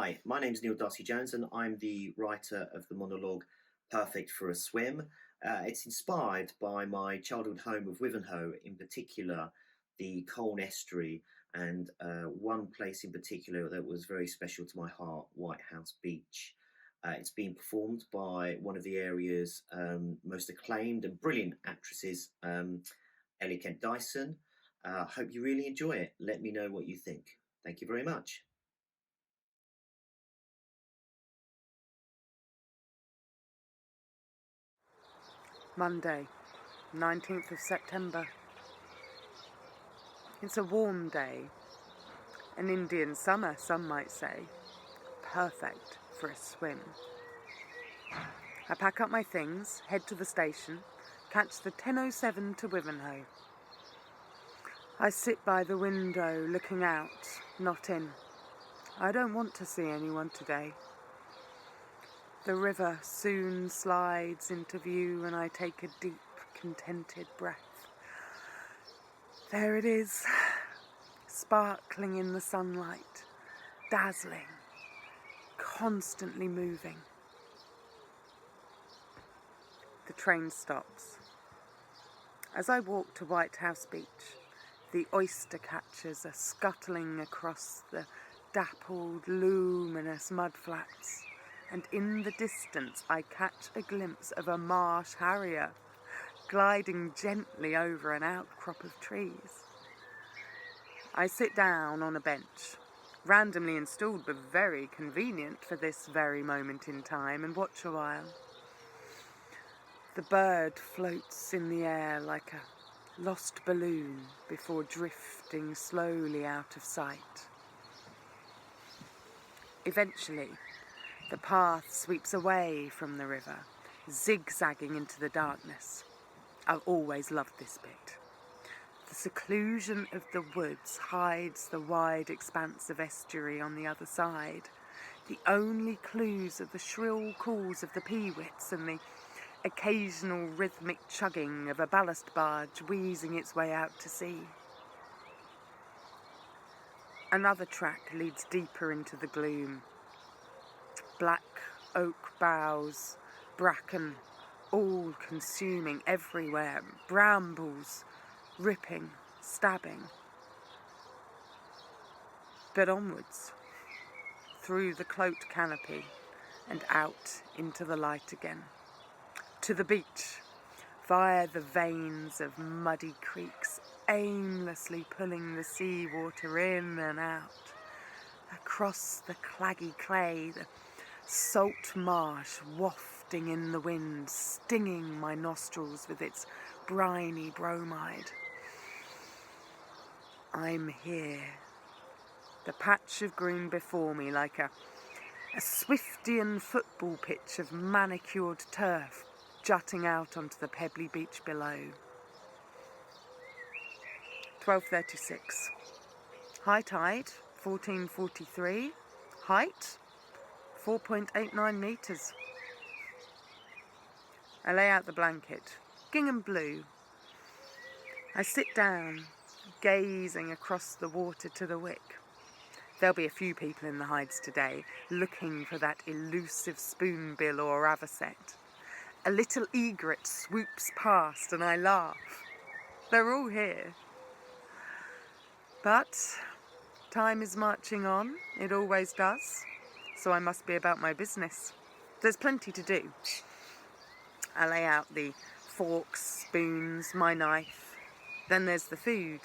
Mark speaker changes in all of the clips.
Speaker 1: Hi, my name is Neil Darcy-Jones and I'm the writer of the monologue Perfect for a Swim. It's inspired by my childhood home of Wivenhoe, in particular the Colne Estuary, and one place in particular that was very special to my heart, White House Beach. It's been performed by one of the area's most acclaimed and brilliant actresses, Ellie Kent-Dyson. Hope you really enjoy it. Let me know what you think. Thank you very much.
Speaker 2: Monday, 19th of September. It's a warm day, an Indian summer, some might say, perfect for a swim. I pack up my things, head to the station, catch the 10:07 to Wivenhoe. I sit by the window looking out, not in. I don't want to see anyone today. The river soon slides into view and I take a deep, contented breath. There it is, sparkling in the sunlight, dazzling, constantly moving. The train stops. As I walk to White House Beach, the oyster catchers are scuttling across the dappled, luminous mudflats, and in the distance I catch a glimpse of a marsh harrier gliding gently over an outcrop of trees. I sit down on a bench, randomly installed but very convenient for this very moment in time, and watch a while. The bird floats in the air like a lost balloon before drifting slowly out of sight. Eventually, the path sweeps away from the river, zigzagging into the darkness. I've always loved this bit. The seclusion of the woods hides the wide expanse of estuary on the other side. The only clues are the shrill calls of the peewits and the occasional rhythmic chugging of a ballast barge wheezing its way out to sea. Another track leads deeper into the gloom. Black oak boughs, bracken, all consuming everywhere, brambles, ripping, stabbing. But onwards, through the cloaked canopy and out into the light again. To the beach, via the veins of muddy creeks, aimlessly pulling the sea water in and out. Across the claggy clay, the salt marsh wafting in the wind, stinging my nostrils with its briny bromide. I'm here. The patch of green before me like a Swiftian football pitch of manicured turf jutting out onto the pebbly beach below. 12:36. High tide, 14:43. Height, 4.89 metres. I lay out the blanket, gingham blue. I sit down, gazing across the water to the wick. There'll be a few people in the hides today, looking for that elusive spoonbill or avocet. A little egret swoops past and I laugh. They're all here. But time is marching on, it always does, so I must be about my business. There's plenty to do. I lay out the forks, spoons, my knife. Then there's the food.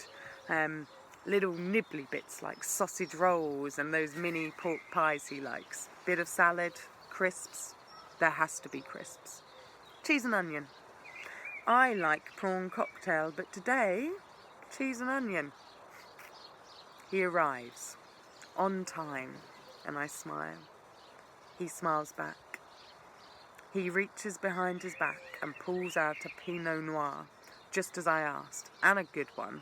Speaker 2: Little nibbly bits like sausage rolls and those mini pork pies he likes. Bit of salad, crisps. There has to be crisps. Cheese and onion. I like prawn cocktail, but today, cheese and onion. He arrives, on time, and I smile. He smiles back. He reaches behind his back and pulls out a Pinot Noir, just as I asked, and a good one.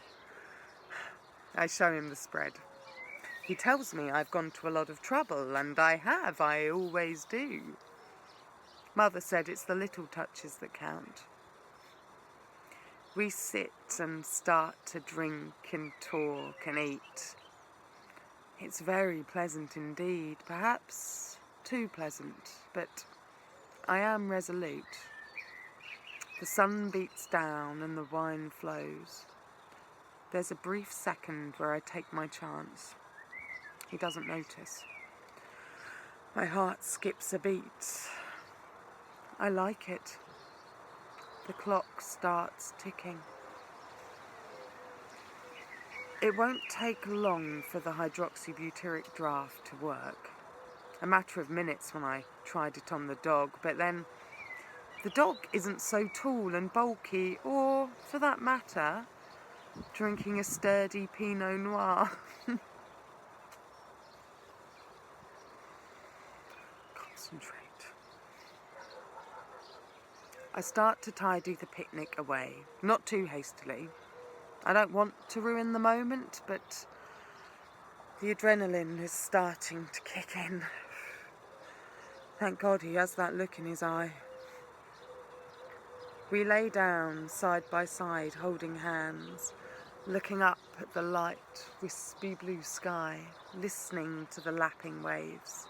Speaker 2: I show him the spread. He tells me I've gone to a lot of trouble, and I have, I always do. Mother said it's the little touches that count. We sit and start to drink and talk and eat. It's very pleasant indeed, perhaps too pleasant, but I am resolute. The sun beats down and the wine flows. There's a brief second where I take my chance. He doesn't notice. My heart skips a beat. I like it. The clock starts ticking. It won't take long for the hydroxybutyric draught to work. A matter of minutes when I tried it on the dog, but then the dog isn't so tall and bulky, or, for that matter, drinking a sturdy Pinot Noir. Concentrate. I start to tidy the picnic away, not too hastily. I don't want to ruin the moment, but the adrenaline is starting to kick in. Thank God he has that look in his eye. We lay down side by side, holding hands, looking up at the light, wispy blue sky, listening to the lapping waves.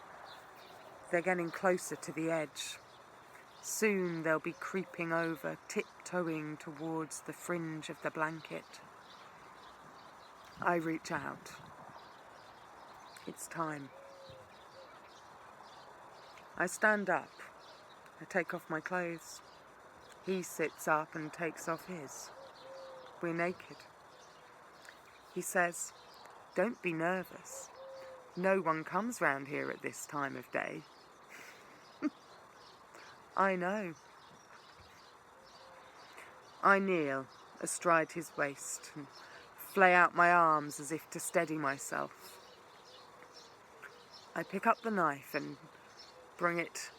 Speaker 2: They're getting closer to the edge. Soon they'll be creeping over, tiptoeing towards the fringe of the blanket. I reach out. It's time. I stand up. I take off my clothes. He sits up and takes off his. We're naked. He says, "Don't be nervous. No one comes round here at this time of day." I know. I kneel astride his waist and flay out my arms as if to steady myself. I pick up the knife and bring it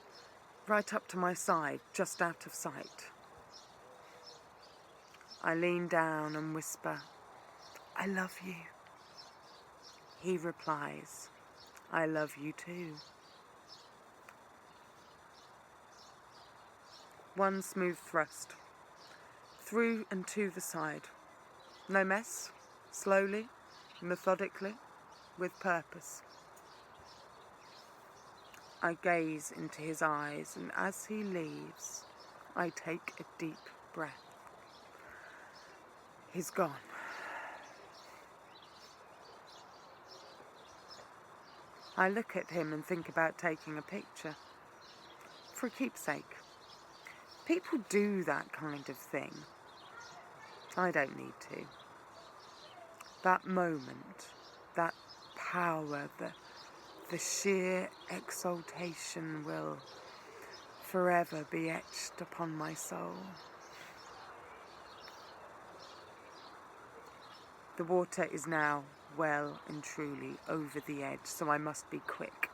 Speaker 2: right up to my side, just out of sight. I lean down and whisper, "I love you." He replies, "I love you too." One smooth thrust, through and to the side. No mess, slowly, methodically, with purpose. I gaze into his eyes, and as he leaves, I take a deep breath. He's gone. I look at him and think about taking a picture. For a keepsake. People do that kind of thing. I don't need to. That moment, that power, the sheer exaltation will forever be etched upon my soul. The water is now well and truly over the edge, so I must be quick.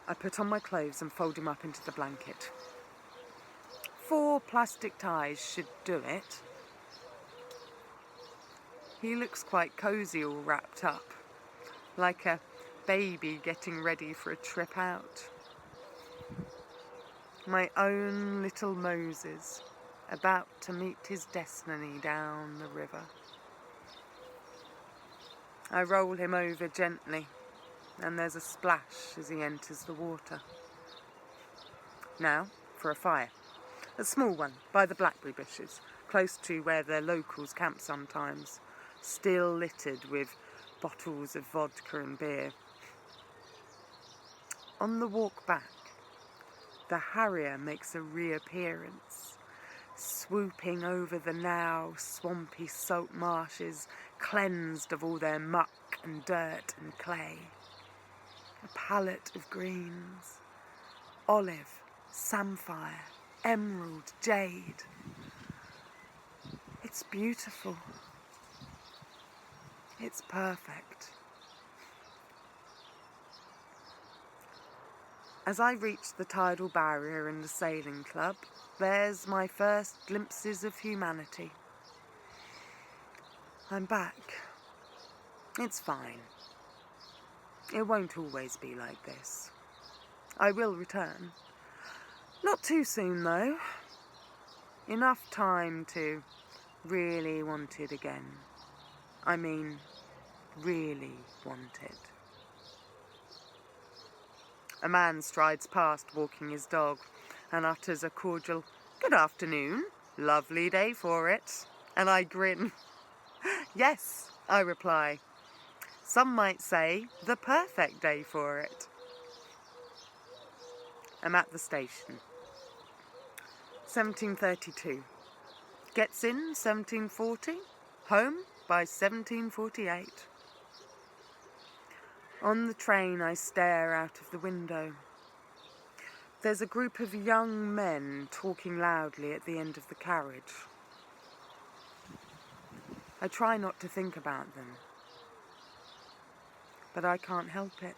Speaker 2: I put on my clothes and fold him up into the blanket. 4 plastic ties should do it. He looks quite cosy, all wrapped up, like a baby getting ready for a trip out. My own little Moses, about to meet his destiny down the river. I roll him over gently, and there's a splash as he enters the water. Now for a fire. A small one, by the blackberry bushes, close to where the locals camp sometimes, still littered with bottles of vodka and beer. On the walk back, the harrier makes a reappearance, swooping over the now swampy salt marshes, cleansed of all their muck and dirt and clay. A palette of greens, olive, samphire, emerald, jade. It's beautiful. It's perfect. As I reach the tidal barrier in the sailing club, there's my first glimpses of humanity. I'm back. It's fine. It won't always be like this. I will return. Not too soon, though. Enough time to really want it again. I mean, really want it. A man strides past walking his dog and utters a cordial, "Good afternoon, lovely day for it." And I grin. "Yes," I reply. "Some might say the perfect day for it." I'm at the station. 1732. Gets in 1740. Home by 1748. On the train I stare out of the window. There's a group of young men talking loudly at the end of the carriage. I try not to think about them, but I can't help it.